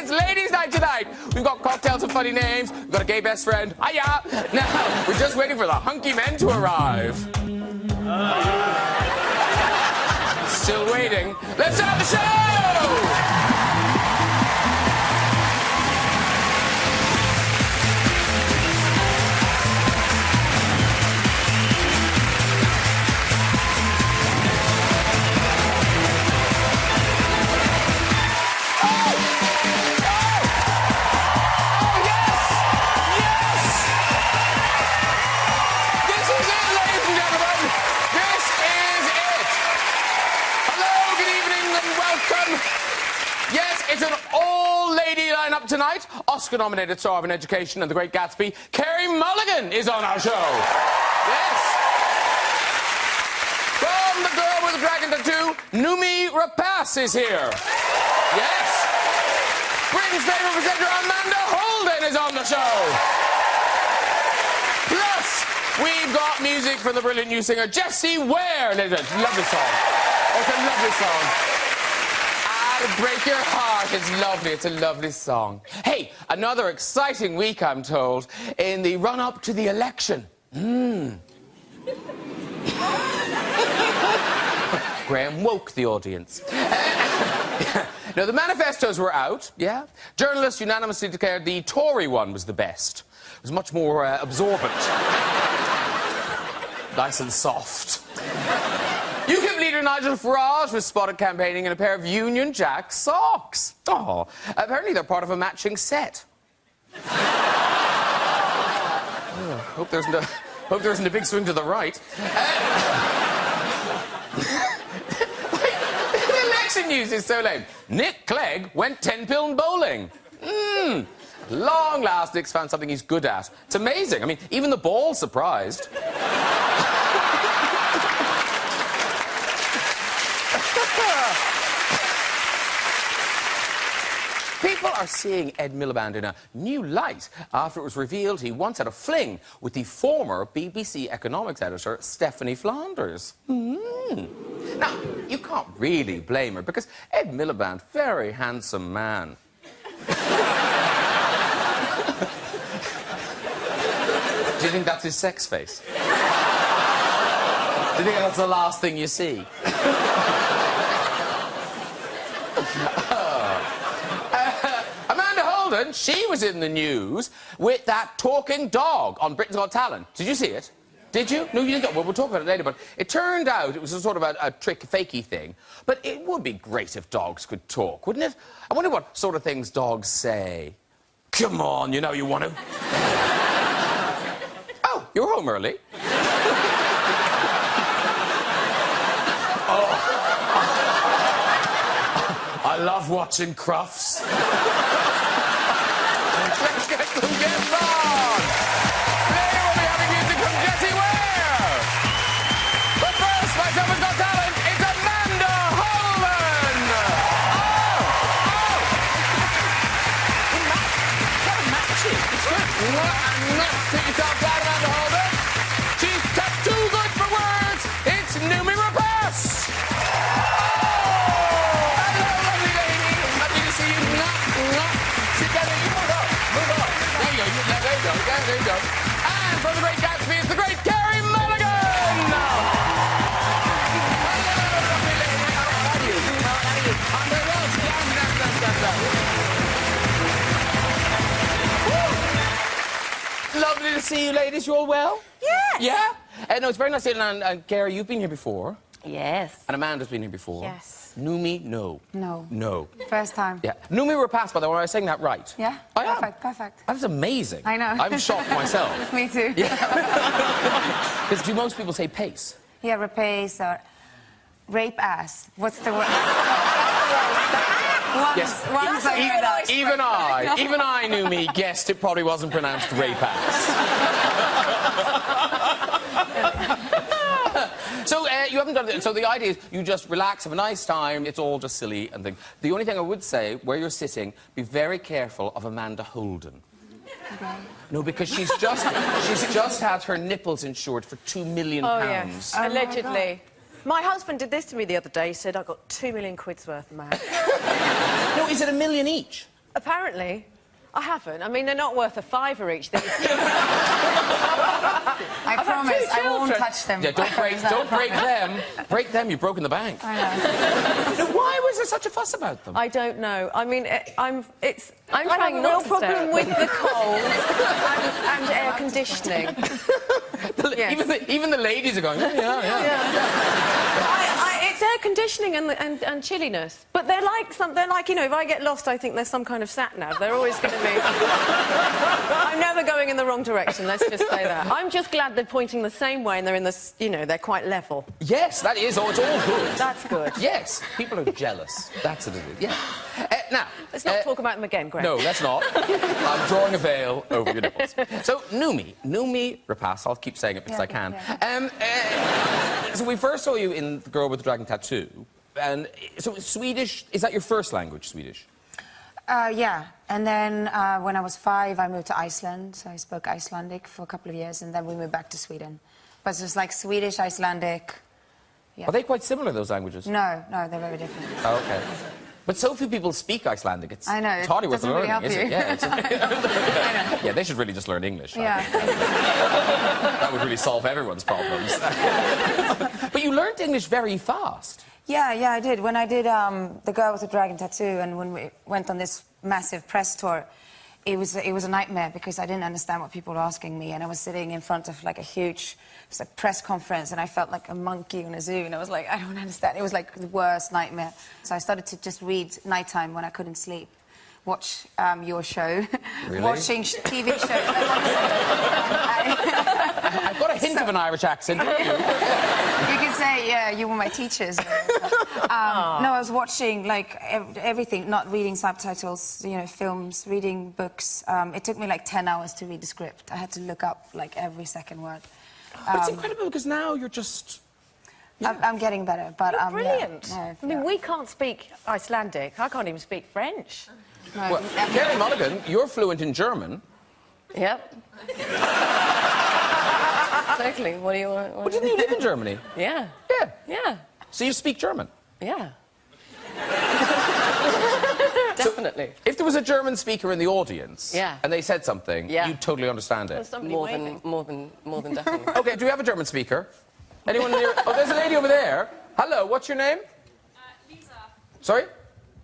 It's ladies' night tonight. We've got cocktails and funny names. We've got a gay best friend. Hiya! Now, we're just waiting for the hunky men to arrive. Still waiting. Let's start the show! It's an all-lady lineup tonight. Oscar-nominated star of An Education and The Great Gatsby, Carey Mulligan is on our show. Yes. From The Girl with the Dragon Tattoo, Noomi Rapace is here. Yes. Britain's favourite presenter, Amanda Holden, is on the show. Plus, we've got music from the brilliant new singer, Jessie Ware. Lovely song. Oh, it's a lovely song. Break your heart. It's lovely. It's a lovely song. Hey, another exciting week, I'm told, in the run-up to the election. Graham woke the audience. Now, the manifestos were out, yeah? Journalists unanimously declared the Tory one was the best. It was much more absorbent. Nice and soft. UKIP leader Nigel Farage was spotted campaigning in a pair of Union Jack socks. Oh, apparently they're part of a matching set. Hope there isn't a big swing to the right. The election news is so lame. Nick Clegg went 10-pin bowling. At long last, Nick's found something he's good at. It's amazing. I mean, even the ball's surprised. People are seeing Ed Miliband in a new light after it was revealed he once had a fling with the former BBC economics editor, Stephanie Flanders. Now, you can't really blame her, because Ed Miliband, very handsome man. Do you think that's his sex face? Do you think that's the last thing you see? She was in the news with that talking dog on Britain's Got Talent. Did you see it? Did you? No, you didn't. Well, we'll talk about it later, but it turned out it was a sort of a trick, fakey thing. But it would be great if dogs could talk, wouldn't it? I wonder what sort of things dogs say. Come on, you know you want to. Oh, you're home early. Oh. I love watching Crufts. Let's get some guests on! Today we'll be having music from Jessie Ware! But first, my Someone's Got Talent, it's Amanda Holden! Kind of matchy. It's good. And not take yourself down, Amanda Holden. She's too good for words. It's Noomi Rapace! Hello, lovely lady. Happy to see you. Sit down and move on. There you go. And from The Great Gatsby, it's the great Carey Mulligan! Hello, lovely lady. How are you? I'm very well. Woo! Lovely to see you, ladies. You all well? Yes. Yeah? No, it's very nice. And Carey, you've been here before. Yes. And Amanda's been here before. Yes. Noomi, no. No. No. First time. Yeah. Noomi Rapace, by the way, I was saying that right. Yeah? I am. Perfect. That was amazing. I know. I'm shocked myself. Me too. Yeah. Because do most people say pace? Yeah, rapace or rape ass. What's the word? Yes. Once I heard that. Even I, Noomi, guessed it probably wasn't pronounced rape ass. So, you haven't done it. So the idea is you just relax, have a nice time, it's all just silly and things. The only thing I would say, where you're sitting, be very careful of Amanda Holden. Okay. No, because she's just had her nipples insured for £2 million. Oh, yes. Oh, allegedly. My husband did this to me the other day. He said, I got £2 million worth, man. No, is it $1 million each? Apparently. I haven't. I mean, they're not worth a fiver each. These. I promise, I won't children. touch them. Yeah, don't break them. Break them, you've broken the bank. I know. Now, why was there such a fuss about them? I don't know. I mean, I'm trying I not have a real to stare problem at with the cold and air conditioning. Yes. Even the ladies are going, oh, yeah. It's air conditioning and chilliness. But they're like, you know, if I get lost, I think there's some kind of sat-nav. They're always going to be... I'm never going in the wrong direction, let's just say that. I'm just glad they're pointing the same way and they're in the, you know, they're quite level. Yes, that is. Oh, it's all good. That's good. Yes, people are jealous. That's what it is. Yeah. Now... Let's not talk about them again, Greg. No, let's not. I'm drawing a veil over your nipples. So, Noomi Rapace, I'll keep saying it because I can. Yeah. So we first saw you in The Girl with the Dragon Tattoo. And so Swedish, is that your first language, Swedish? Yeah, and then when I was 5, I moved to Iceland, so I spoke Icelandic for a couple of years, and then we moved back to Sweden. But it's just like Swedish, Icelandic... Yeah. Are they quite similar, those languages? No, they're very different. Oh, okay. But so few people speak Icelandic, it's I know, it's hardly worth doesn't really learning, is help it? you. Yeah, yeah, they should really just learn English. Yeah. That would really solve everyone's problems. But you learned English very fast. Yeah, I did. When I did The Girl with the Dragon Tattoo, and when we went on this massive press tour, it was a nightmare because I didn't understand what people were asking me, and I was sitting in front of like a huge press conference, and I felt like a monkey in a zoo, and I was like, I don't understand. It was like the worst nightmare. So I started to just read nighttime when I couldn't sleep, watch your show, Really? watching TV shows. I've got a hint of an Irish accent. You could say, yeah, you were my teachers. No, I was watching, like, everything, not reading subtitles, you know, films, reading books. It took me, like, 10 hours to read the script. I had to look up, like, every second word. But it's incredible because now you're just... I'm getting better, but... You're brilliant. Yeah, I mean, we can't speak Icelandic. I can't even speak French. no, Well, Carey Mulligan, you're fluent in German. Yep. Totally. What do you want? But didn't you live in Germany? Yeah. Yeah. Yeah. So you speak German? Yeah. Definitely. If there was a German speaker in the audience, Yeah. and they said something, Yeah. you'd totally understand it. There's somebody More waving. than definitely. Okay, do we have a German speaker? Anyone near? Oh, there's a lady over there. Hello, what's your name? Lisa. Sorry?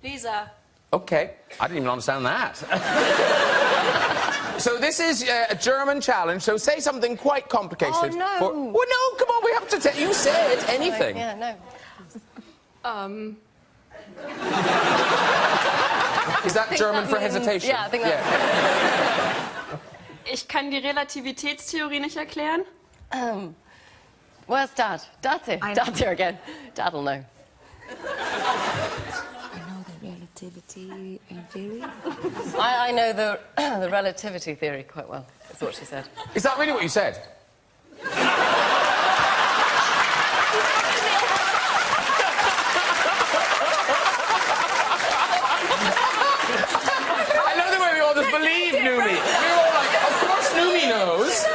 Lisa. Okay, I didn't even understand that. So this is a German challenge, so say something quite complicated. Oh, no. Well, no, come on, we have to tell you say it, anything. Yeah, no. Is that German that for means- hesitation? yeah, I think that's- Ich kann die Relativitätstheorie nicht erklären. Where's Dad? Dad's here. I know. Dad's here again. Dad'll know. I know the relativity theory. I know the the relativity theory quite well. Is what she said. Is that really what you said? I love the way we all just believe Noomi. We were all like, of course Noomi knows.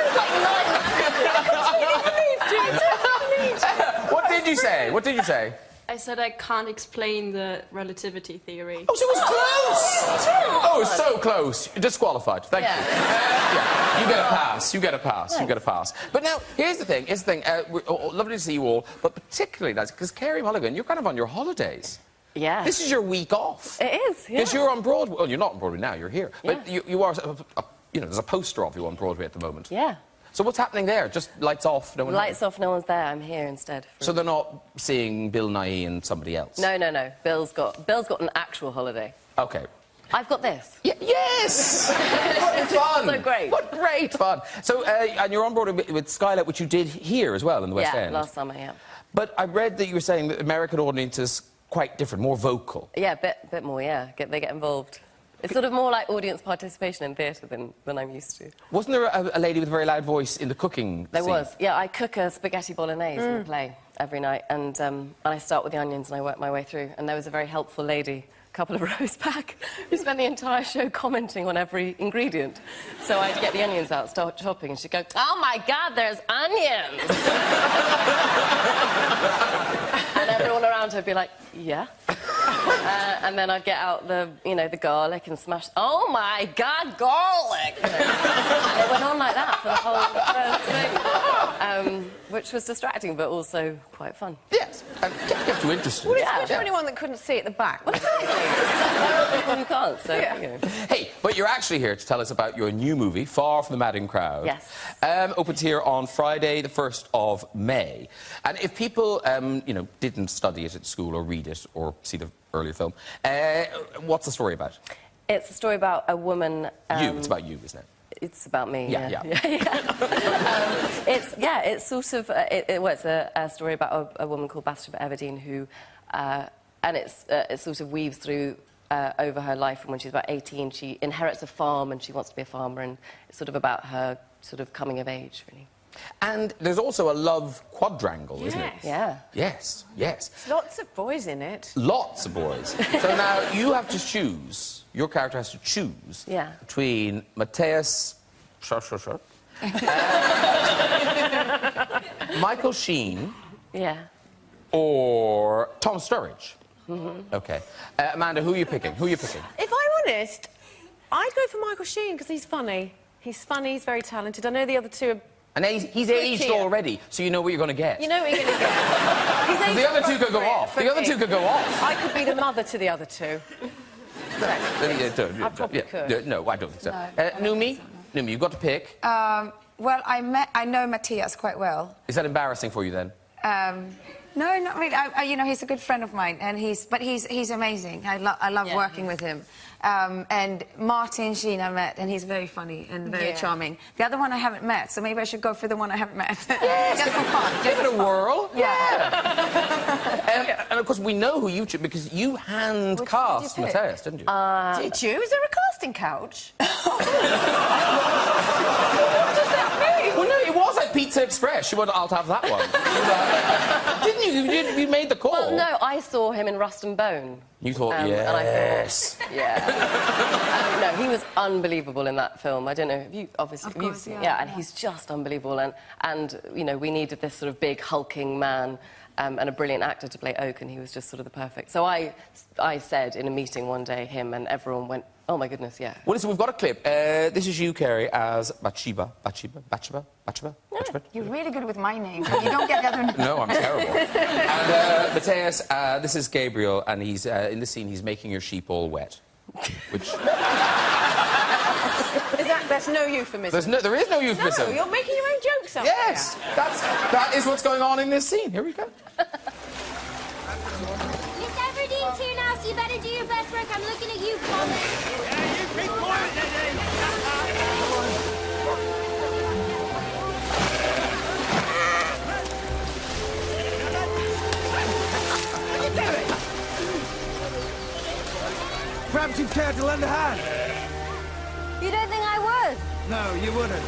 What did you say? What did you say? I said I can't explain the relativity theory. Oh, so it was close! Oh, it's so close. You're disqualified. Thank you. Yeah. You get a pass. You get a pass. You get a pass. But now, here's the thing. Lovely to see you all, but particularly nice, because Carey Mulligan, you're kind of on your holidays. Yeah. This is your week off. It is. Yeah. Because you're on Broadway. Well, you're not on Broadway now. You're here. But Yeah. you are, you know, there's a poster of you on Broadway at the moment. Yeah. So what's happening there? Just lights off? No one Lights off. No one's there. I'm here instead. So they're not seeing Bill Nighy and somebody else? No. Bill's got an actual holiday. Okay. I've got this. Yes! What fun! So great. What great fun! So, and you're on Broadway with Skylight, which you did here as well in the West End. Yeah, last summer, yeah. But I read that you were saying that American audiences quite different, more vocal. Yeah, bit more, yeah. They get involved. It's sort of more like audience participation in theatre than I'm used to. Wasn't there a lady with a very loud voice in the cooking There scene? was, yeah. I cook a spaghetti bolognese in the play every night, and I start with the onions and I work my way through. And there was a very helpful lady, a couple of rows back, who spent the entire show commenting on every ingredient. So I'd get the onions out, start chopping, and she'd go, "Oh my God, there's onions!" And everyone around her would be like, "Yeah." And then I'd get out the, you know, the garlic and smash... Oh, my God, garlic! You know? And it went on like that for the whole first thing, which was distracting, but also quite fun. Yes, and get you interested. Well, especially for anyone that couldn't see at the back. There are people who can't, so, Yeah. you know. Hey, but you're actually here to tell us about your new movie, Far From the Madding Crowd. Yes. Opens here on Friday, the 1st of May. And if people, you know, didn't study it at school or read it or see the earlier film, what's the story about? It's a story about a woman... It's about you, isn't it? It's about me, Yeah. It's sort of... it's a story about a woman called Bathsheba Everdeen who... and it sort of weaves through over her life, and when she's about 18, she inherits a farm and she wants to be a farmer, and it's sort of about her sort of coming of age, really. And there's also a love quadrangle, isn't it? Yeah. Yes, yes. Lots of boys in it. Lots of boys. So now you have to choose, your character has to choose between Matthias... Michael Sheen... Yeah. or Tom Sturridge. OK. Amanda, who are you picking? Who are you picking? If I'm honest, I'd go for Michael Sheen because he's funny. He's funny, he's very talented. I know the other two are... And he's aged already, so you know what you're going to get. You know what you're going to get. He's aged The other two could go off. The other two could go off. I could be the mother to the other two. I probably could. No, I don't think so. No, Noomi? Noomi, you've got to pick. Well, I know Matthias quite well. Is that embarrassing for you, then? No, not really. You know, he's a good friend of mine, and he's amazing. I love working with him. And Martin Sheen I met, and he's very funny and very charming. The other one I haven't met, so maybe I should go for the one I haven't met. Yes, just for fun. Give it a whirl. Yeah. And of course, we know who you chose because you hand cast Matthias, didn't you? Did you? Is there a casting couch? Well, no, it was like Pizza Express. You went, I'll have that one. Didn't you? You made the call. Well, no, I saw him in Rust and Bone. You thought, And I yes. thought, yeah. No, he was unbelievable in that film. I don't know, have you, obviously... Of course, and he's just unbelievable. And, you know, we needed this sort of big, hulking man and a brilliant actor to play Oak, and he was just sort of the perfect... So I said in a meeting one day, him, and everyone went, oh, my goodness, yeah. Well, listen, we've got a clip. This is you, Carey, as Bathsheba. You're really good with my name, but you don't get the other name. No, I'm terrible. And Matthias, this is Gabriel, and he's in the scene. He's making your sheep all wet, which That's no euphemism. there is no euphemism. No, you're making your own jokes up. Yes, that is what's going on in this scene. Here we go. Miss Everdene's here now, so you better do your best work. I'm looking at you, Colin. Yeah, you keep quiet, Perhaps you'd care to lend a hand. You don't think I would? No, you wouldn't.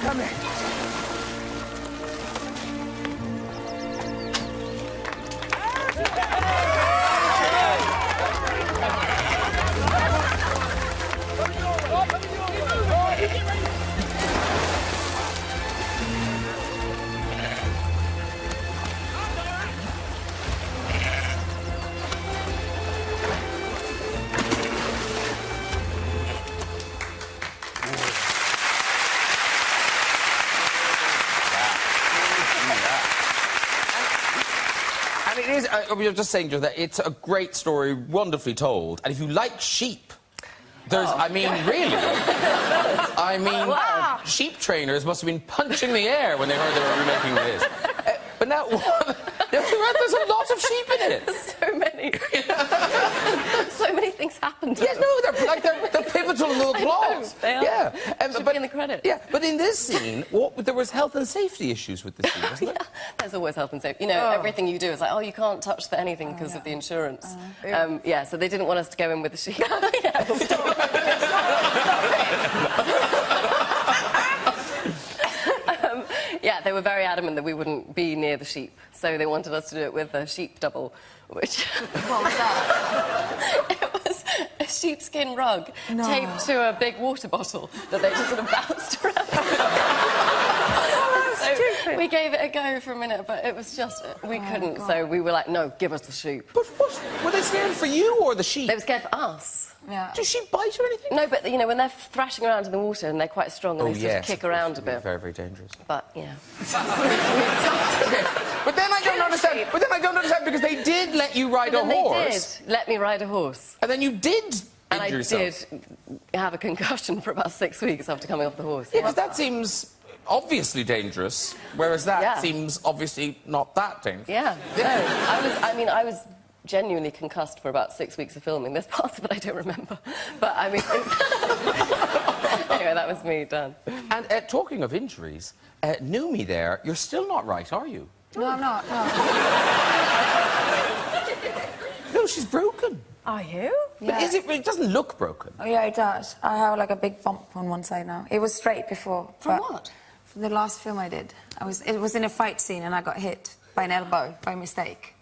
Come here. And it is, we were just saying, Joe, that it's a great story, wonderfully told. And if you like sheep, there's, I mean, really, I mean, sheep trainers must have been punching the air when they heard they were remaking this. But now, there's a lot of sheep in it. So many. So many things happened to Yeah, them. no, they're pivotal little plots. They are. Yeah. Should be in the credits. Yeah, but in this scene, there was health and safety issues with this scene, wasn't there? Yeah, there's always health and safety. You know, everything you do is like, oh, you can't touch anything because of the insurance. Yeah, so they didn't want us to go in with the sheep. Yeah, they were very adamant that we wouldn't be near the sheep, so they wanted us to do it with a sheep double, which... What was that? It was a sheepskin rug taped to a big water bottle that they just sort of bounced around. it? We gave it a go for a minute, but it was just... We couldn't, so we were like, no, give us the sheep. But what? Were they scared for you or the sheep? They were scared for us. Yeah. Does she bite or anything? No, but, you know, when they're thrashing around in the water and they're quite strong and they sort of kick around a bit. Very, very dangerous. But, yeah. Okay. But then I don't understand. But then I don't understand because they did let you ride a horse. They did let me ride a horse. And then you did injure yourself. And I did have a concussion for about 6 weeks after coming off the horse. Yeah, because that seems obviously dangerous, whereas that seems obviously not that dangerous. Yeah. No, I was genuinely concussed for about 6 weeks of filming. There's parts of it I don't remember. But, I mean... Anyway, that was me done. And talking of injuries, Noomi there, you're still not right, are you? No, I'm not. No. No, she's broken. Are you? But is it? It doesn't look broken. Oh, yeah, it does. I have like a big bump on one side now. It was straight before. From what? From the last film I did. It was in a fight scene and I got hit by an elbow by mistake.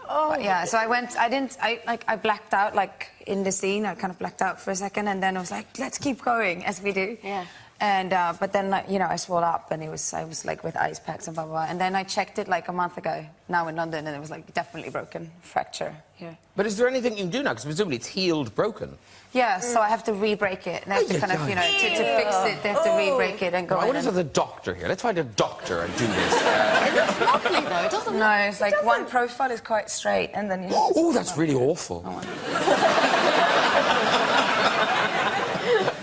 Oh. But, yeah, so I blacked out, like, in the scene. I kind of blacked out for a second, and then I was like, let's keep going, as we do. Yeah. And, but then, you know, I swelled up, and I was, like, with ice packs and blah, blah, blah. And then I checked it, like, a month ago, now in London, and it was, like, definitely broken. Fracture here. But is there anything you can do now? Because presumably it's healed broken. Yeah, so I have to re-break it. And I have to kind of, you know, to fix it, they have to re-break it and go I in. want to have the doctor here. Let's find a doctor and do this. It looks lovely, though. It doesn't No, it's like one profile is quite straight, and then you... Oh, that's really awful.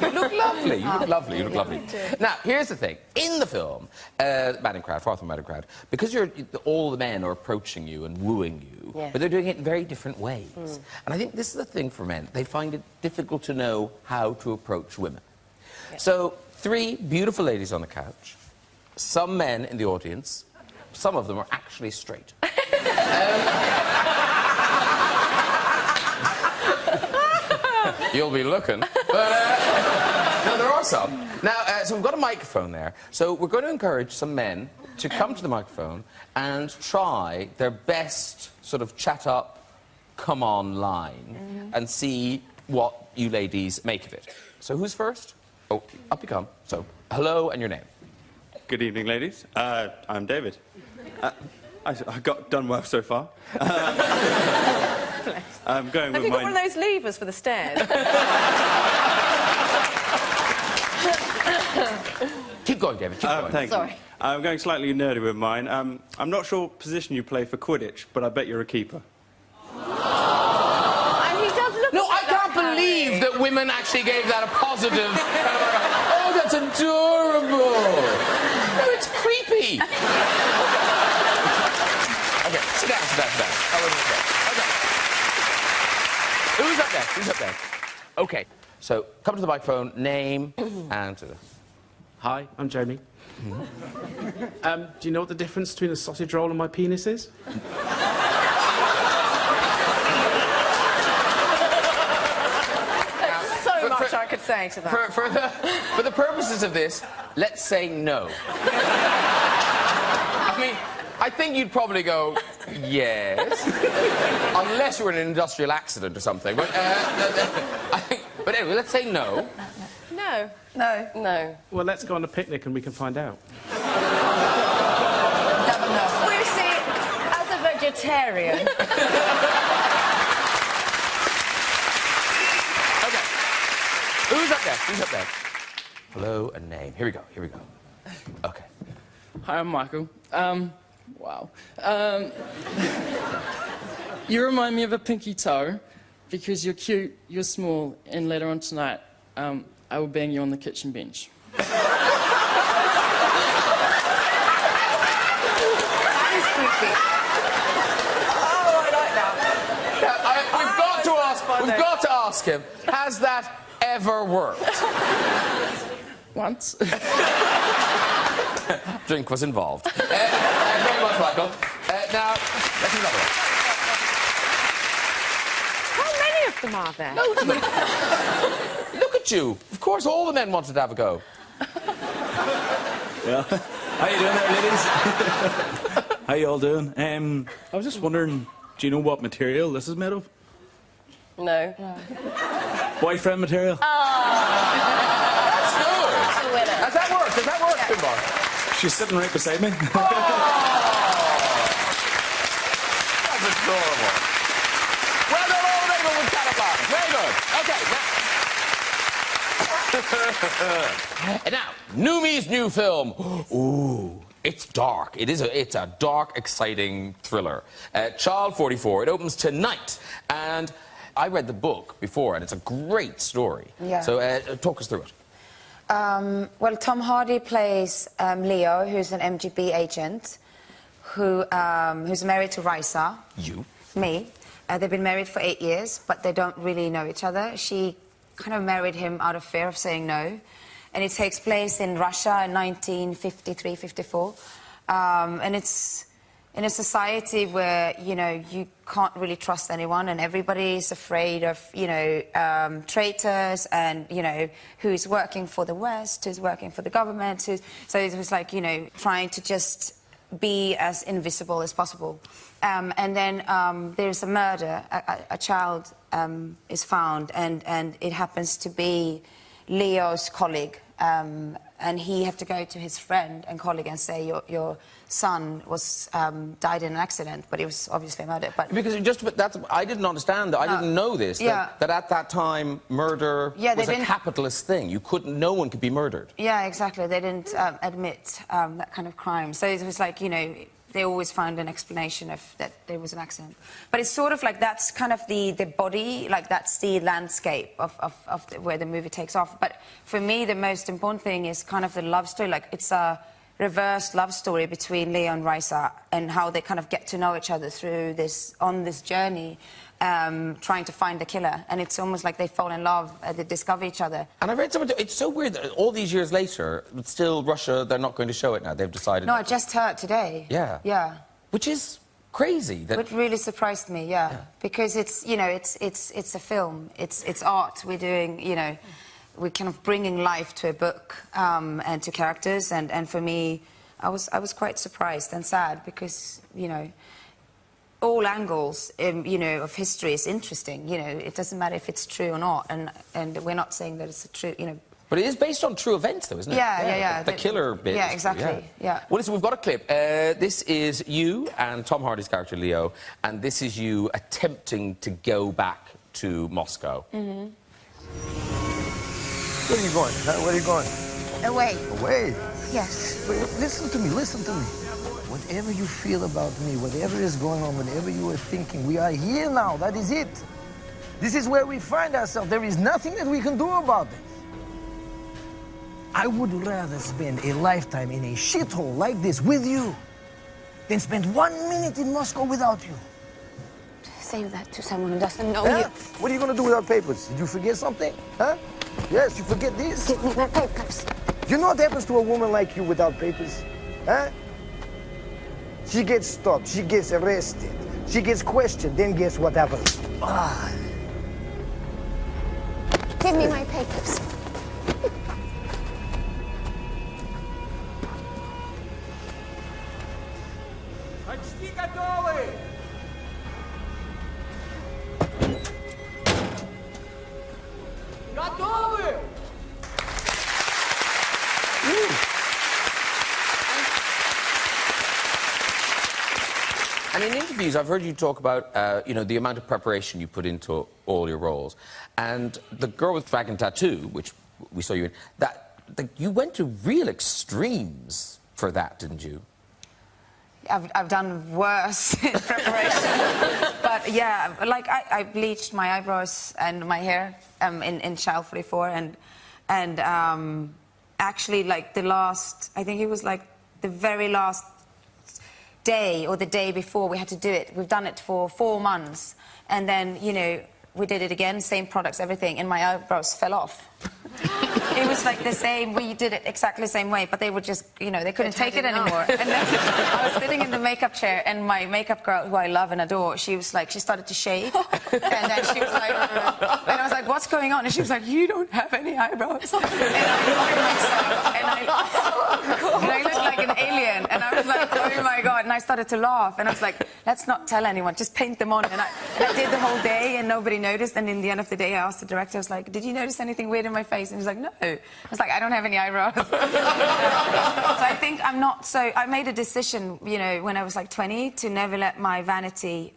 You look lovely. You look lovely. You look lovely. Now, here's the thing. In the film, Madden Crowd, Fartham Madden Crowd, because all the men are approaching you and wooing you, but they're doing it in very different ways. And I think this is the thing for men. They find it difficult to know how to approach women. So, 3 beautiful ladies on the couch, some men in the audience, some of them are actually straight. You'll be looking. But, no, there are some. Now, so we've got a microphone there. So we're going to encourage some men to come to the microphone and try their best sort of chat up, come on line and see what you ladies make of it. So who's first? Oh, up you come. So, hello and your name. Good evening, ladies. I'm David. I got done well so far. I'm going with Have you got one of those levers for the stairs? Keep going, David, keep going. Thank you. I'm going slightly nerdy with mine. I'm not sure what position you play for Quidditch, but I bet you're a keeper. And he does look No, I can't believe that women actually gave that a positive... oh, that's adorable! No, it's creepy! OK, sit down, sit down, sit down. OK. Who's up next? Who's up next? OK, so come to the microphone, name and... Hi, I'm Jamie. Do you know what the difference between a sausage roll and my penis is? so much I could say to that. For the purposes of this, let's say no. I mean, I think you'd probably go, yes. Unless you were in an industrial accident or something. But, but anyway, let's say no. No. No. No. Well, let's go on a picnic and we can find out. Well, you see, as a vegetarian... OK. Who's up next? Who's up next? Hello and name. Here we go, here we go. OK. Hi, I'm Michael. Wow. You remind me of a pinky toe because you're cute, you're small, and later on tonight, I will bang you on the kitchen bench. That is creepy. Oh, I like that. We've got to ask him, has that ever worked? Once. Drink was involved. Thank you very much, Michael. Now, let's do another one. How many of them are there? Loads of them. Look at you. Of course, all the men wanted to have a go. Well, how you doing there, ladies? How you all doing? I was just wondering, do you know what material this is made of? No. Boyfriend material? That's good. That's the winner. Does that work? Does that work, Finbar? She's sitting right beside me. That's adorable. Well done, Old Abel with Camouflage. Very good. Okay, now. And now, Noomi's new film. Ooh, it's dark. It's a dark, exciting thriller. Child 44. It opens tonight. And I read the book before, and it's a great story. Yeah. So talk us through it. Well, Tom Hardy plays Leo, who's an MGB agent, who's married to Raisa. You. Me. They've been married for 8 years, but they don't really know each other. She kind of married him out of fear of saying no. And it takes place in Russia in 1953-54. And it's in a society where, you know, you can't really trust anyone and everybody's afraid of, you know, traitors and, you know, who's working for the West, who's working for the government. So it was like, you know, trying to just be as invisible as possible. And then there's a murder. A child is found, and it happens to be Leo's colleague. And he had to go to his friend and colleague and say, your son was died in an accident, but he was obviously murdered. But because I didn't understand that. I didn't know this. That at that time, murder was a capitalist thing. No one could be murdered. Yeah, exactly. They didn't admit that kind of crime. So it was like, you know, they always found an explanation of that there was an accident. But it's sort of like that's kind of the body, like that's the landscape of where the movie takes off. But for me, the most important thing is kind of the love story. Like it's a reverse love story between Leo and Raisa and how they kind of get to know each other through on this journey, trying to find the killer. And it's almost like they fall in love, they discover each other. And I read something, it's so weird that all these years later, but still Russia, they're not going to show it now. They've decided... No, I just heard today. Yeah. Yeah. Which is crazy. Which really surprised me, yeah. Because it's, you know, it's a film. It's art. We're doing, you know, we're kind of bringing life to a book and to characters. And for me, I was quite surprised and sad because, you know, all angles, you know, of history is interesting. You know, it doesn't matter if it's true or not, and we're not saying that it's a true, you know. But it is based on true events, though, isn't it? Yeah. The killer bit. Yeah, exactly. Yeah. Well, listen, we've got a clip. This is you and Tom Hardy's character Leo, and this is you attempting to go back to Moscow. Where are you going? Where are you going? Away. Away? Yes. Wait, listen to me. Listen to me. Whatever you feel about me, whatever is going on, whatever you are thinking, we are here now. That is it. This is where we find ourselves. There is nothing that we can do about it. I would rather spend a lifetime in a shithole like this with you than spend 1 minute in Moscow without you. Save that to someone who doesn't know you. What are you going to do without papers? Did you forget something? Huh? Yes, you forget this? Give me my papers. You know what happens to a woman like you without papers? Huh? She gets stopped, she gets arrested, she gets questioned, then guess what happens? Give me my papers. And in interviews, I've heard you talk about, you know, the amount of preparation you put into all your roles. And the girl with dragon tattoo, which we saw you in, you went to real extremes for that, didn't you? I've done worse in preparation. But yeah, like I bleached my eyebrows and my hair in Child 44, and actually, like I think it was like the very last day or the day before we had to do it. We've done it for 4 months, and then, you know, we did it again, same products, everything, and my eyebrows fell off. It was like the same, we did it exactly the same way, but they were just, you know, they couldn't take it anymore. And then I was sitting in the makeup chair, and my makeup girl, who I love and adore, she was like, she started to shake, and then she was like, and I was like, what's going on? And she was like, you don't have any eyebrows. And I looked like an alien. And I was like, oh my God. And I started to laugh. And I was like, let's not tell anyone, just paint them on. And I did the whole day and nobody noticed. And in the end of the day, I asked the director, I was like, did you notice anything weird in my face? And he was like, no. I was like, I don't have any eyebrows. So I think I'm not so... I made a decision, you know, when I was like 20 to never let my vanity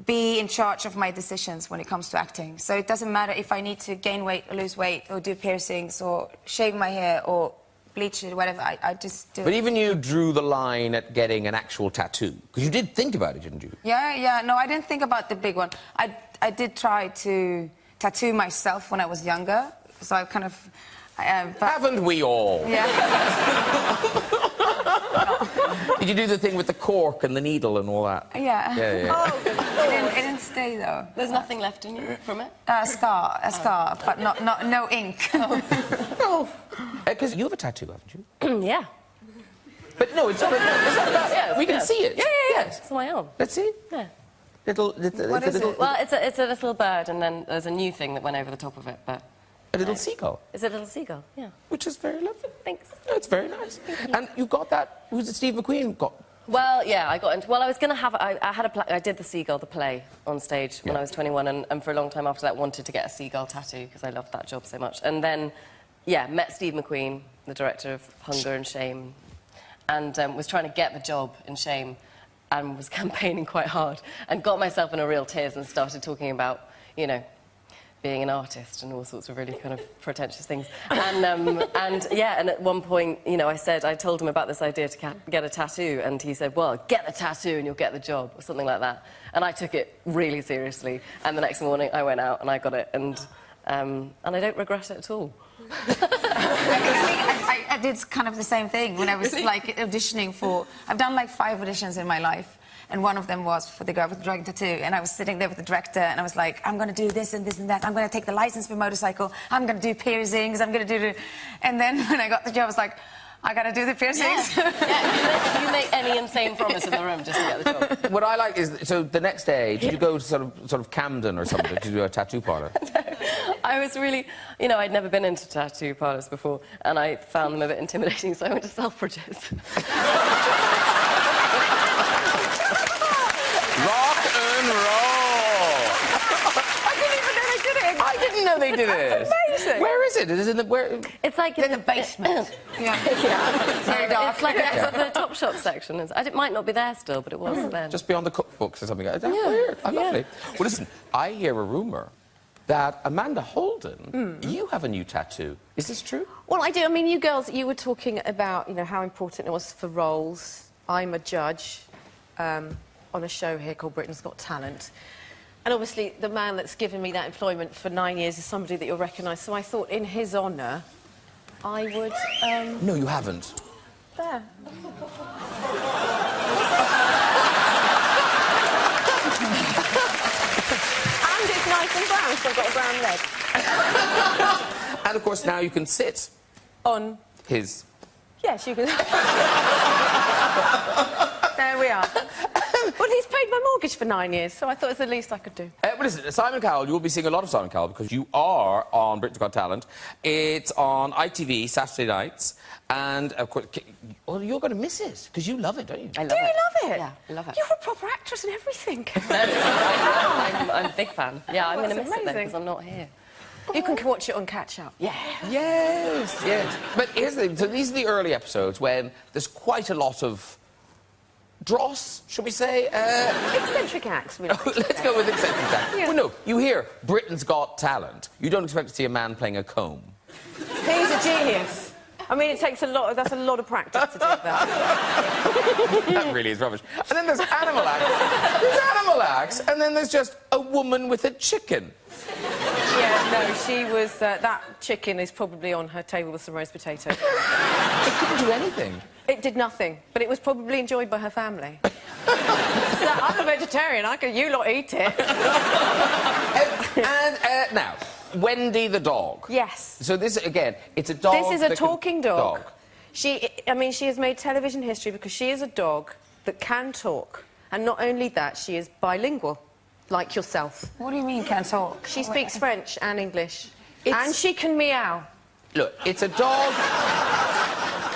be in charge of my decisions when it comes to acting. So it doesn't matter if I need to gain weight or lose weight or do piercings or shave my hair or bleach it or whatever, I just do it. But even you drew the line at getting an actual tattoo. Because you did think about it, didn't you? Yeah. No, I didn't think about the big one. I did try to tattoo myself when I was younger. So I kind of... Haven't we all? Yeah. Did you do the thing with the cork and the needle and all that? Yeah. Oh, it didn't stay, though. There's nothing left in you from it? A scar, but no ink. Because you have a tattoo, haven't you? Yeah. But no, it's not about... Yes, we can see it. Yeah. It's on my own. Let's see. Yeah. What is it? Well, it's a little bird, and then there's a new thing that went over the top of it, but... A little seagull. It's a little seagull, yeah. Which is very lovely. Thanks. No, it's very nice. And you got that... Who's it, Steve McQueen got? Well, yeah, I got into... Well, I was going to have... I did the seagull, the play, on stage when I was 21, and for a long time after that wanted to get a seagull tattoo, because I loved that job so much. And then, yeah, met Steve McQueen, the director of Hunger and Shame, and was trying to get the job in Shame, and was campaigning quite hard, and got myself in a real tears and started talking about, you know, being an artist and all sorts of really kind of pretentious things. And yeah, and at one point, you know, I told him about this idea to get a tattoo, and he said, well, get the tattoo and you'll get the job, or something like that. And I took it really seriously, and the next morning I went out and I got it, and I don't regret it at all. I did kind of the same thing when I was, like, auditioning for... I've done, like, 5 auditions in my life. And one of them was for the girl with the dragon tattoo. And I was sitting there with the director, and I was like, I'm going to do this and this and that. I'm going to take the license for motorcycle. I'm going to do piercings. I'm going to do the... And then when I got the job, I was like, I got to do the piercings. Yeah, you make any insane promise in the room just to get the job. What I like is... So the next day, did you go to sort of Camden or something to do a tattoo parlour? I was really... You know, I'd never been into tattoo parlours before, and I found them a bit intimidating, so I went to Selfridges. Rock and roll! I didn't know they did it. Amazing. Where is it? It is in the... Where... It's like... in the basement. Yeah. Very dark. It's like the Top Shop section. It might not be there still, but it was then. Just beyond the cookbooks or something. That's weird. Oh, lovely. Well, listen, I hear a rumour that Amanda Holden, you have a new tattoo. Is this true? Well, I do. I mean, you girls, you were talking about, you know, how important it was for roles. I'm a judge on a show here called Britain's Got Talent. And obviously, the man that's given me that employment for 9 years is somebody that you'll recognise. So I thought, in his honour, I would... No, you haven't. There. And it's nice and brown, so I've got a brown leg. And, of course, now you can sit... On? His... Yes, you can... There we are. Well, he's paid my mortgage for 9 years, so I thought it's the least I could do. Well, listen, Simon Cowell, you will be seeing a lot of Simon Cowell because you are on Britain's Got Talent. It's on ITV Saturday nights, and of course, well, you're going to miss it because you love it, don't you? I love Do it. you love it? Yeah, I love it. You're a proper actress and everything. I'm a big fan. Yeah, I'm going to miss it then amazing. because I'm not here. You can watch it on catch-up. Yeah. Yes, yes. But here's the thing. So these are the early episodes when there's quite a lot of dross, should we say? Eccentric acts, really. Let's go with eccentric acts. Yeah. Well, no, you hear Britain's Got Talent. You don't expect to see a man playing a comb. He's a genius. I mean, it takes a lot. That's a lot of practice to do that. That really is rubbish. And then there's animal acts. There's animal acts, and then there's just a woman with a chicken. Yeah, no, she was... that chicken is probably on her table with some roast potato. It couldn't do anything. It did nothing, but it was probably enjoyed by her family. So, I'm a vegetarian, you lot eat it. And now, Wendy the dog. Yes. So this, again, it's a dog... This is a talking dog. She has made television history because she is a dog that can talk. And not only that, she is bilingual. like yourself. What do you mean, can't talk? She speaks French and English. And she can meow. Look, it's a dog...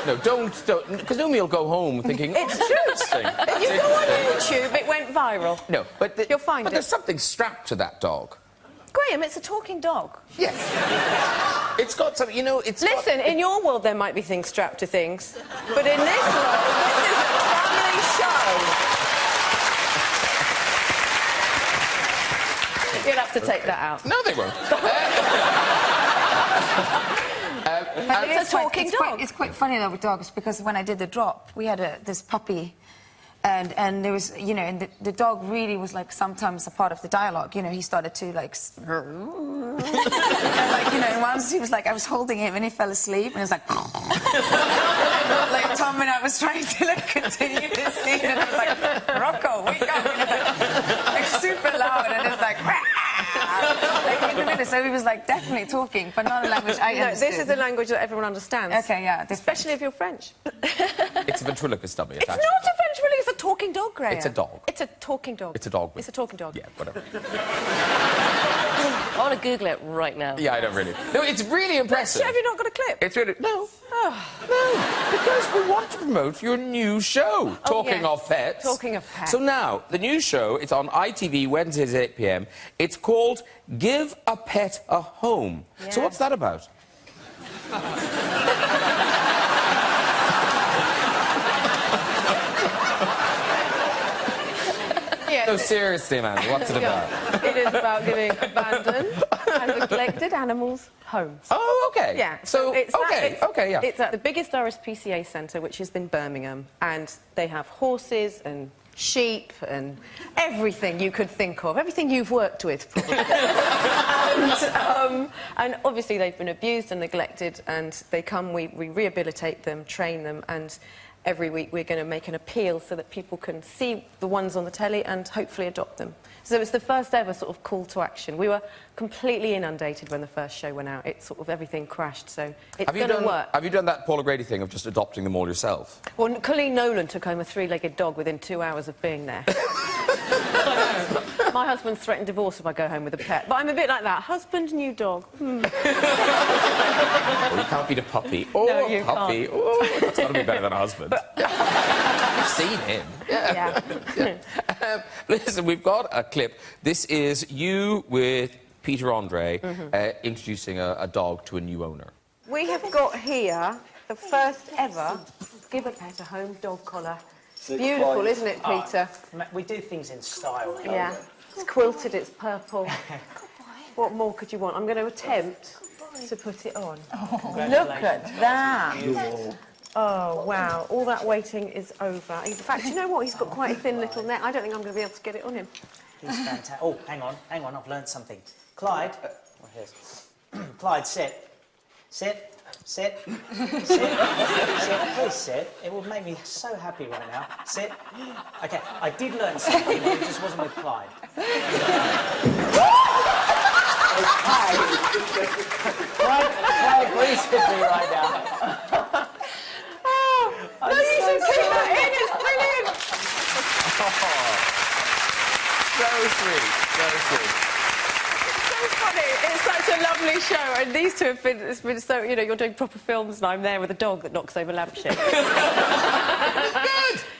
No, don't... Because Noomi will go home thinking... It's true. If you go on YouTube, it went viral. No, but... You'll find but it. there's something strapped to that dog. Graham, it's a talking dog. Yes. It's got something, you know, it's Listen, in your world there might be things strapped to things, but in this world, this is a family show. You'll have to take that out. No, they won't. It's a talking dog. It's quite funny, though, with dogs, because when I did the drop, we had this puppy, and there was, you know, and the dog really was, like, sometimes a part of the dialogue. You know, he started to, like... and, like, you know, and once he was like, I was holding him, and he fell asleep, and it was like... like, Tom and I was trying to, like, continue the scene, and I was like, Rocco, wake up! And like, super loud, and it's like... like, in the middle, so he was, like, definitely talking, but not a language I understood. This is a language that everyone understands. Okay, yeah. Especially if you're French. It's a ventriloquist dummy. It's not a ventriloquist, it's a talking dog, Graham. It's a dog. It's a talking dog. It's a dog. It's a talking dog. Yeah, whatever. I want to Google it right now. Yeah, I don't really. No, it's really impressive. Have you not got a clip? It's really... No. No, because we want to promote your new show, Talking yes. of Pets. Talking of Pets. So now, the new show, it's on ITV, Wednesdays at 8 p.m. It's called Give a Pet a Home. Yeah. So what's that about? No, seriously, man, what's it about? It is about giving abandoned and neglected animals homes. Oh, OK. Yeah. So, OK, yeah. It's at the biggest RSPCA centre, which is in Birmingham, and they have horses and sheep and everything you could think of, everything you've worked with, probably. and obviously they've been abused and neglected, and they come, we rehabilitate them, train them, and every week we're going to make an appeal so that people can see the ones on the telly and hopefully adopt them. So it's the first ever sort of call to action. We were completely inundated when the first show went out. It sort of everything crashed, so it's going to work. Have you done that Paul O'Grady thing of just adopting them all yourself? Well, Colleen Nolan took home a three-legged dog within 2 hours of being there. My husband's threatened divorce if I go home with a pet, but I'm a bit like that. Husband, new dog. Well, you can't beat a puppy. Oh, No, you puppy. can't. Oh, that's got to be better than a husband. You've seen him. Yeah. Listen, we've got a clip. This is you with Peter Andre introducing a dog to a new owner. We have got here the first ever Give a Pet a Home dog collar. It's beautiful, isn't it, Peter? We do things in style. Yeah. It's quilted, it's purple. What more could you want? I'm going to attempt to put it on. Look at that. Oh, wow. All that waiting is over. In fact, you know what? He's got quite a thin little neck. I don't think I'm going to be able to get it on him. He's fantastic. Oh, hang on, I've learned something. Clyde, Clyde, sit. Sit. Sit. Sit. Sit. Please sit. It would make me so happy right now. Sit. OK, I did learn something, but it just wasn't with Clyde. Clyde agrees with me right now. No, you should keep that in. It's brilliant. So sweet. So sweet. So funny. It's such a lovely show, and these two have been, it's been so, you know, you're doing proper films and I'm there with a dog that knocks over lampshades.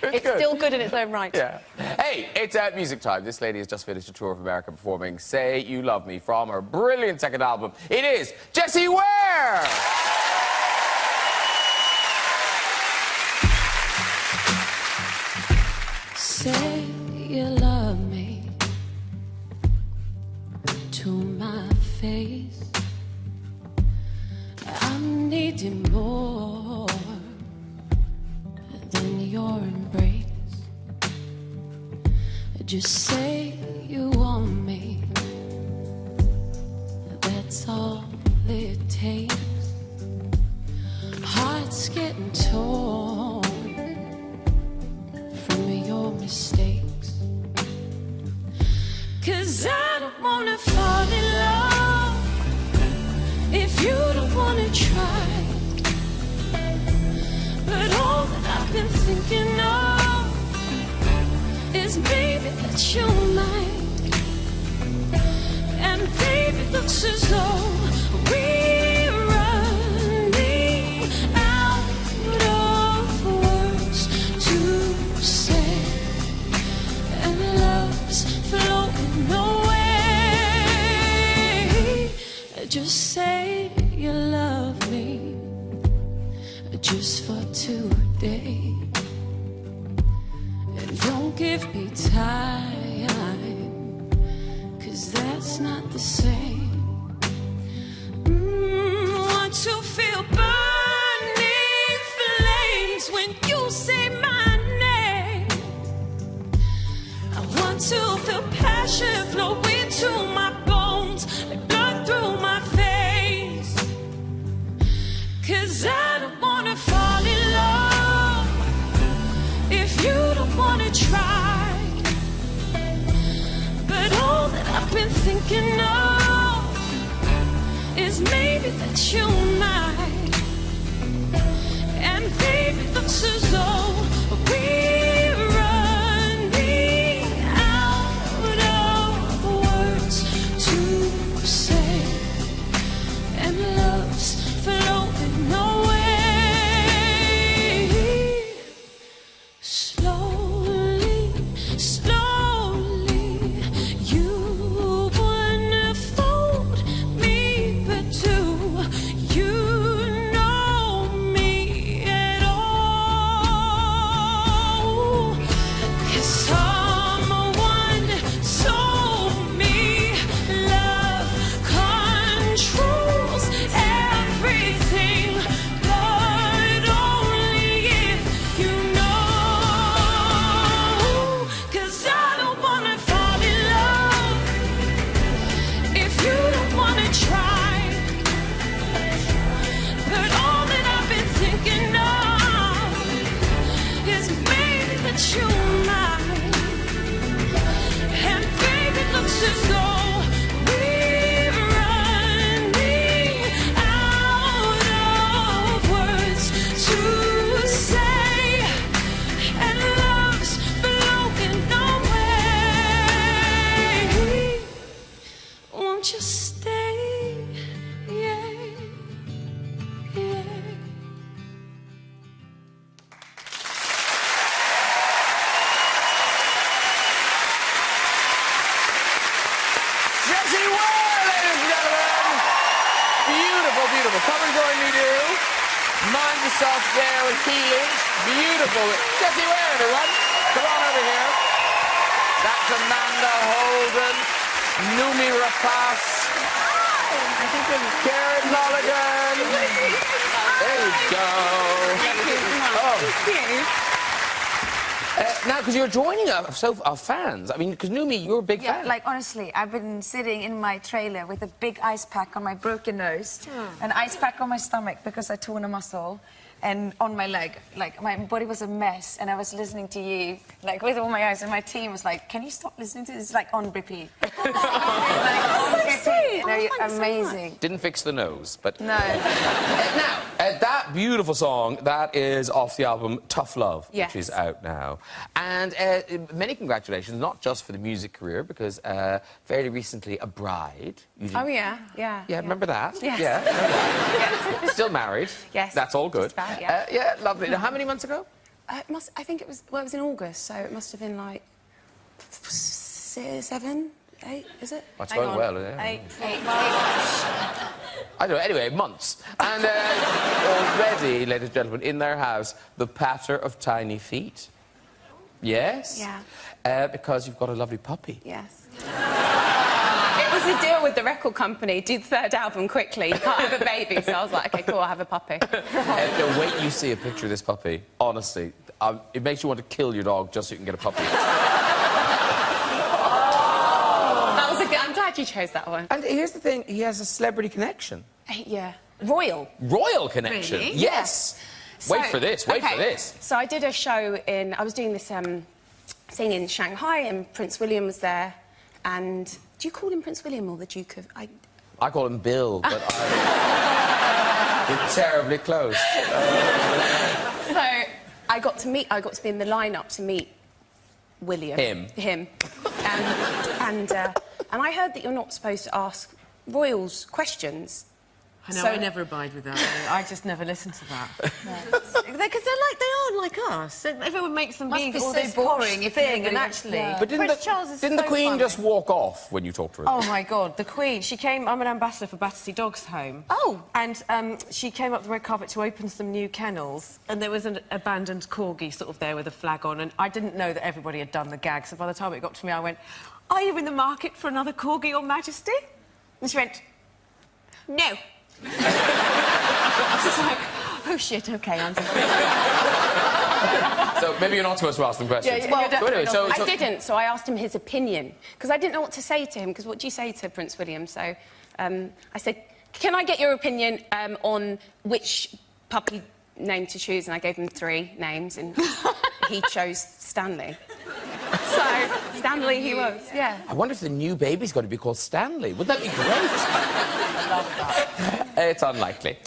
It's still good in its own right. Yeah. Hey, it's music time. This lady has just finished a tour of America performing Say You Love Me from her brilliant second album. It is Jessie Ware! Say you love me to my face. I'm needing more than your embrace. Just say you want me. That's all it takes. Heart's getting torn from your mistakes. 'Cause I don't wanna fall in love if you don't wanna try. But all that I've been thinking of is maybe that you might looks as though we're running out of words to say, and love's floating away. Just say you love me, just for today, and don't give me time, 'cause that's not the same. Want to feel burning flames when you say my name. I want to feel passion flow into my bones, like blood through my veins. 'Cause I don't wanna fall in love if you don't wanna try. But all that I've been thinking of is maybe that you might. And baby, it looks as though we're running out of words to say, and love's floating away. Slowly, slowly, you wanna fold me, but do you know me at all? 'Cause someone told me love controls everything, but only if you know. 'Cause I don't wanna fall in love if you don't wanna try. But all that I've been thinking of is maybe that you might. And baby, it looks as though we're running out of words to say, and love's floating away. Won't you stay? Yeah, yeah. Jessie Ware, ladies and gentlemen! Beautiful, beautiful. Come and join me, do. Mind yourself there with healing. Beautiful. Jessie Ware, everyone. Come on over here. That's Amanda Holden, Noomi Rapace, Carey Mulligan. There you go. Oh. Now, because you're joining our fans. I mean, because Noomi, you're a big fan. Like, honestly, I've been sitting in my trailer with a big ice pack on my broken nose, an ice pack on my stomach because I torn a muscle, and on my leg. Like, my body was a mess, and I was listening to you, like, with all my eyes, and my team was like, can you stop listening to this? It's like on repeat. Like, on repeat. No, you're amazing. Didn't fix the nose, but... No. Now, that beautiful song, that is off the album Tough Love, Yes. which is out now. And many congratulations, not just for the music career, because fairly recently, a bride. Oh, yeah, yeah. Yeah, remember that? Yes. Yeah. Remember that. Yes. Still married. Yes. That's all good. Just about, yeah. Yeah, lovely. Now, how many months ago? I think it was, well, it was in August, so it must have been like 7, 8, is it? That's going well, isn't it? 8. I don't know, anyway, months. And already, ladies and gentlemen, in their house, the patter of tiny feet. Yes? Yeah. Because you've got a lovely puppy. Yes. It was a deal with the record company, do the third album quickly, you can't have a baby, so I was like, OK, cool, I'll have a puppy. The way you see a picture of this puppy, honestly, it makes you want to kill your dog just so you can get a puppy. That was a good... I'm glad you chose that one. And here's the thing, he has a celebrity connection. Yeah. Royal. Royal connection? Really? Yes. So, wait for this, wait for this. So I did a show in... I was doing this thing in Shanghai, and Prince William was there, and... Do you call him Prince William or the Duke of... I call him Bill, but we're terribly close. So I got to be in the lineup to meet William. Him. And I heard that you're not supposed to ask royals questions. I know, So- I never abide with that. I just never listen to that. Because they are like us. Everyone makes them Must be be all so this boring posh if thing, everybody- and actually... Yeah. But Prince Charles is didn't the so Queen funny. just walk off when you talked to her? Oh, my God, the Queen. She came... I'm an ambassador for Battersea Dogs Home. Oh. And she came up the red carpet to open some new kennels, and there was an abandoned corgi sort of there with a flag on, and I didn't know that everybody had done the gag, so by the time it got to me, I went, "Are you in the market for another corgi, Your Majesty?" And she went, "No." I was like, "Oh, shit, OK, I'm sorry." So maybe you're not supposed to ask them questions. Yeah, well, But anyway, so- I didn't, so I asked him his opinion, because I didn't know what to say to him, because what do you say to Prince William? So I said, "Can I get your opinion on which puppy name to choose?" And I gave him 3 names, and he chose Stanley. So, Stanley he was, yeah. I wonder if the new baby's going to be called Stanley. Would that be great? I love that. It's unlikely.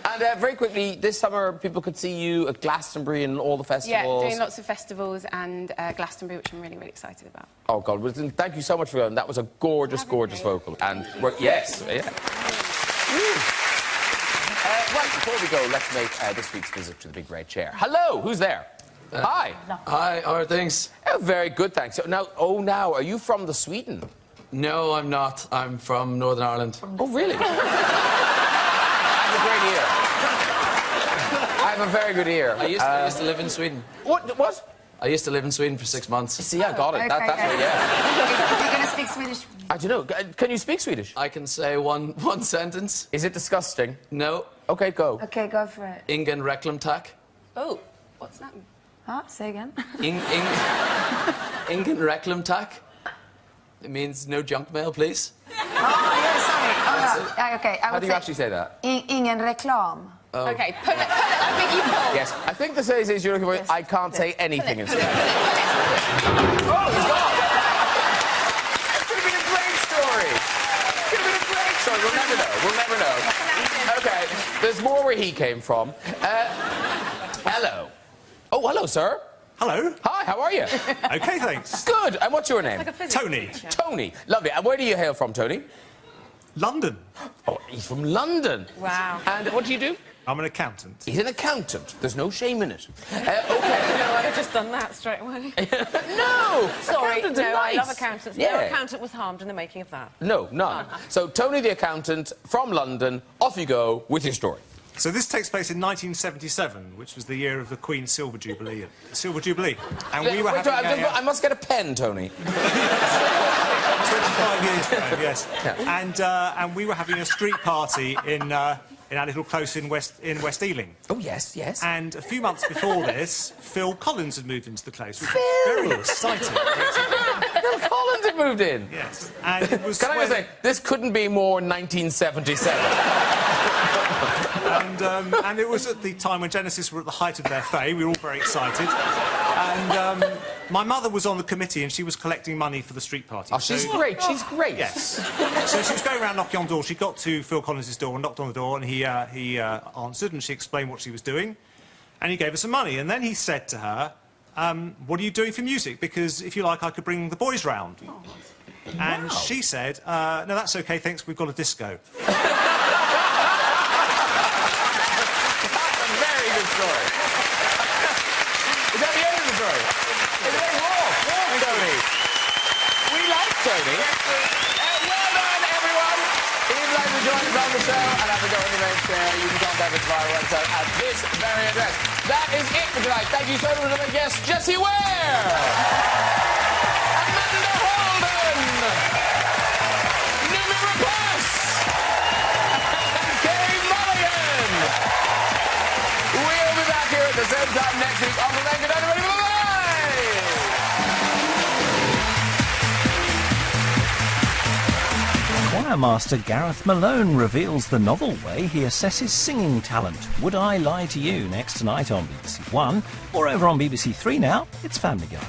And very quickly, this summer, people could see you at Glastonbury and all the Yeah, festivals. doing lots of festivals and Glastonbury, which I'm really, really excited about. Oh, God. Well, thank you so much for going. That was a gorgeous, gorgeous vocal. And, yes, yeah. Right, before we go, let's make this week's visit to the big red chair. Hello, who's there? Hi. Hi, how are things? Oh, very good, thanks. So now, are you from the Sweden? No, I'm not. I'm from Northern Ireland. Oh, really? I have a great ear. I have a very good ear. I used to live in Sweden. What? I used to live in Sweden for 6 months. See, I got it. Okay, That's right, yeah. Are you going to speak Swedish? I don't know. Can you speak Swedish? I can say one sentence. Is it disgusting? No. Okay, go. Okay, go for it. Ingen reklamtack. Oh, what's that? Huh? Say again. Ingen reklamtack. It means no junk mail, please. Oh, yeah, sorry. Oh, no. Okay, I How would do you actually say that? Ingen reklam. Oh. Okay, pull it. I think you pull. Yes, I think the say is you're looking for. Yes. I can't say anything Pull it, instead. pull it, Oh, he's gone! It could have been a great story. Could have been a great story. We'll never know. We'll never know. Okay, there's more where he came from. Hello. Oh, hello, sir. Hello. Hi, how are you? OK, thanks. Good. And what's your name? Tony. Tony. Lovely. And where do you hail from, Tony? London. Oh, he's from London. Wow. And what do you do? I'm an accountant. He's an accountant. There's no shame in it. Okay. No, I'd have just done that straight away. No! Sorry, Accountants are no, I nice. love accountants. Yeah. No accountant was harmed in the making of that. No, none. So, Tony the accountant from London, off you go with your story. So this takes place in 1977, which was the year of the Queen's Silver Jubilee. And we were Wait, having I must get a pen, Tony. 25 years ago, yes. Yeah. And we were having a street party in our little close in West Ealing. Oh, yes, yes. And a few months before this, Phil Collins had moved into the close, which Phil! was very exciting. Phil Collins had moved in. Yes. And it was Can I just say, this couldn't be more 1977. And it was at the time when Genesis were at the height of their fame. We were all very excited. And my mother was on the committee and she was collecting money for the street party. Oh, she's great. She's great. Yes. So she was going around knocking on doors. She got to Phil Collins' door and knocked on the door, and he answered, and she explained what she was doing, and he gave her some money. And then he said to her, "What are you doing for music? Because if you like, I could bring the boys round." And she said, "No, that's okay, thanks. We've got a disco." Story. Is that the end of the story? It's very warm, Tony. We like Tony. Well done, everyone. If you'd like to join us on the show and have a go on the next you can contact us via our website at this very address. That is it for tonight. Thank you so much to my guest, Jessie Ware. Amanda Holden. Noomi Rapace. And Carey Mulligan. We'll be back here at the same time next week. Until then, good night, everybody. Bye-bye! Choirmaster Gareth Malone reveals the novel way he assesses singing talent. Would I Lie to You? Next tonight on BBC One, or over on BBC Three now. It's Family Guy.